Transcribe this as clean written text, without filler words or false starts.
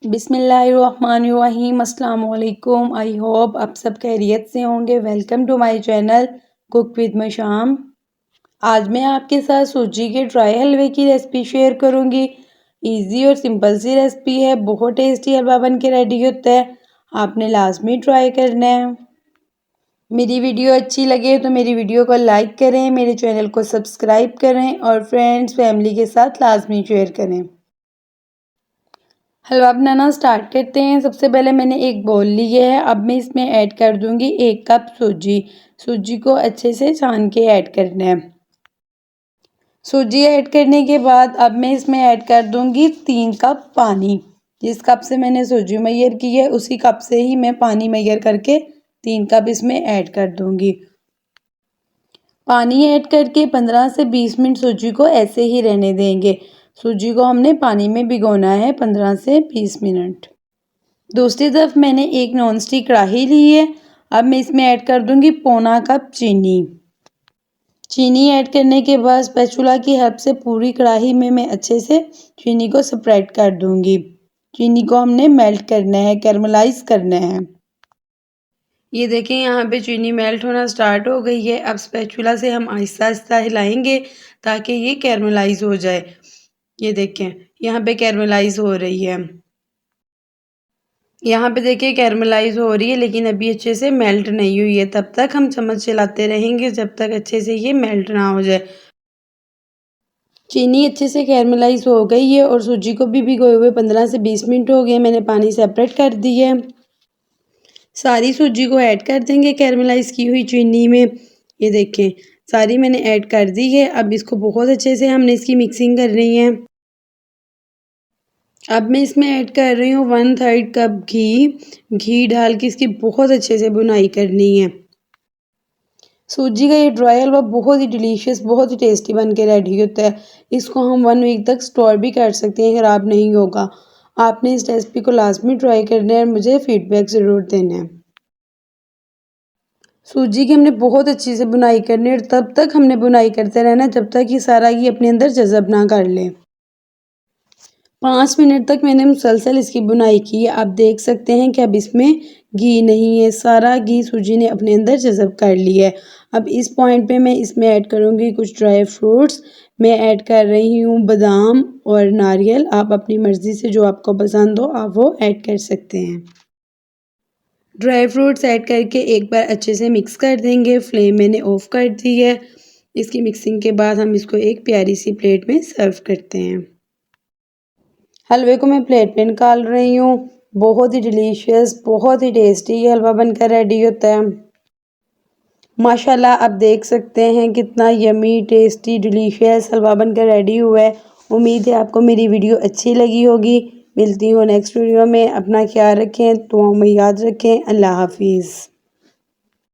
बिस्मिल्लाहिर्रहमानिर्रहीम अस्सलाम वालेकुम। आई होप आप सब खैरियत से होंगे। Welcome to my channel cook with Masham. आज मैं आपके साथ सूजी के ड्राई हलवे की रेसिपी शेयर करूंगी। इजी और सिंपल सी रेसिपी है, बहुत टेस्टी हलवा बन के रेडी होता है। आपने लाजमी ट्राई करना है। मेरी वीडियो अच्छी लगे तो मेरी वीडियो को लाइक करें, मेरे चैनल को सब्सक्राइब करें और फ्रेंड्स फैमिली के साथ लाजमी शेयर करें। हलवा बनाना स्टार्ट करते हैं। सबसे पहले मैंने एक बाउल लिया है। अब मैं इसमें ऐड कर दूंगी 1 कप सूजी। सूजी को अच्छे से छान के ऐड करना है। सूजी ऐड करने के बाद अब मैं इसमें ऐड कर दूंगी 3 कप पानी। जिस कप से मैंने सूजी मैयर की है उसी कप से ही मैं पानी मैयर करके 3 कप इसमें ऐड कर दूंगी। पानी ऐड करके 15 से 20 मिनट सूजी को ऐसे ही रहने देंगे। सूजी को हमने पानी में भिगोना है 15 से 20 मिनट। दूसरी तरफ मैंने एक नॉन स्टिक कढ़ाई ली है। अब मैं इसमें ऐड कर दूंगी पौना कप चीनी। चीनी ऐड करने के बाद स्पैचुला की हेल्प से पूरी कढ़ाई में मैं अच्छे से चीनी को स्प्रेड कर दूंगी। चीनी को हमने मेल्ट करना है, कैरमलाइज करना है। ये देखें यहाँ पे चीनी मेल्ट होना स्टार्ट हो गई है। अब स्पैचुला से हम आहिस्ता आहिस्ता हिलाएंगे ताकि ये कैरमलाइज हो जाए। ये देखें यहाँ पे कैरमलाइज हो रही है। यहाँ पे देखिए कैरमलाइज हो रही है लेकिन अभी अच्छे से मेल्ट नहीं हुई है। तब तक हम चम्मच चलाते रहेंगे जब तक अच्छे से ये मेल्ट ना हो जाए। चीनी अच्छे से कैरमलाइज हो गई है और सूजी को भी भिगोए हुए 15 से 20 मिनट हो गए। मैंने पानी सेपरेट कर दी है। सारी सूजी को ऐड कर देंगे कैरमलाइज की हुई चीनी में। ये देखें सारी मैंने ऐड कर दी है। अब इसको बहुत अच्छे से हमने इसकी मिक्सिंग करनी है। अब मैं इसमें ऐड कर रही हूँ 1/3 कप घी। घी डाल के इसकी बहुत अच्छे से बुनाई करनी है। सूजी का ये ड्राई हलवा बहुत ही डिलीशियस, बहुत ही टेस्टी बन के रेडी होता है। इसको हम 1 वीक तक स्टोर भी कर सकते हैं, ख़राब नहीं होगा। आपने इस रेसिपी को लाजमी ट्राई करना है और मुझे फीडबैक ज़रूर देना है। सूजी की हमने बहुत अच्छी से बुनाई करनी है और तब तक हमने बुनाई करते रहना जब तक ये सारा घी अपने अंदर जज़ब ना कर ले। 5 मिनट तक मैंने मुसलसल इसकी बुनाई की है। आप देख सकते हैं कि अब इसमें घी नहीं है, सारा घी सूजी ने अपने अंदर जज़ब कर लिया है। अब इस पॉइंट पे मैं इसमें ऐड करूँगी कुछ ड्राई फ्रूट्स। मैं ऐड कर रही हूँ बादाम और नारियल। आप अपनी मर्ज़ी से जो आपको पसंद हो आप वो ऐड कर सकते हैं। ड्राई फ्रूट्स ऐड करके एक बार अच्छे से मिक्स कर देंगे। फ्लेम मैंने ऑफ कर दी है। इसकी मिक्सिंग के बाद हम इसको एक प्यारी सी प्लेट में सर्व करते हैं। हलवे को मैं प्लेट में निकाल रही हूँ। बहुत ही डिलीशियस, बहुत ही टेस्टी ये हलवा बनकर रेडी होता है। माशाल्लाह आप देख सकते हैं कितना यमी, टेस्टी, डिलीशियस हलवा बनकर रेडी हुआ है। उम्मीद है आपको मेरी वीडियो अच्छी लगी होगी। मिलती हूँ नेक्स्ट वीडियो में। अपना ख्याल रखें, दुआओं में याद रखें। अल्लाह हाफिज़।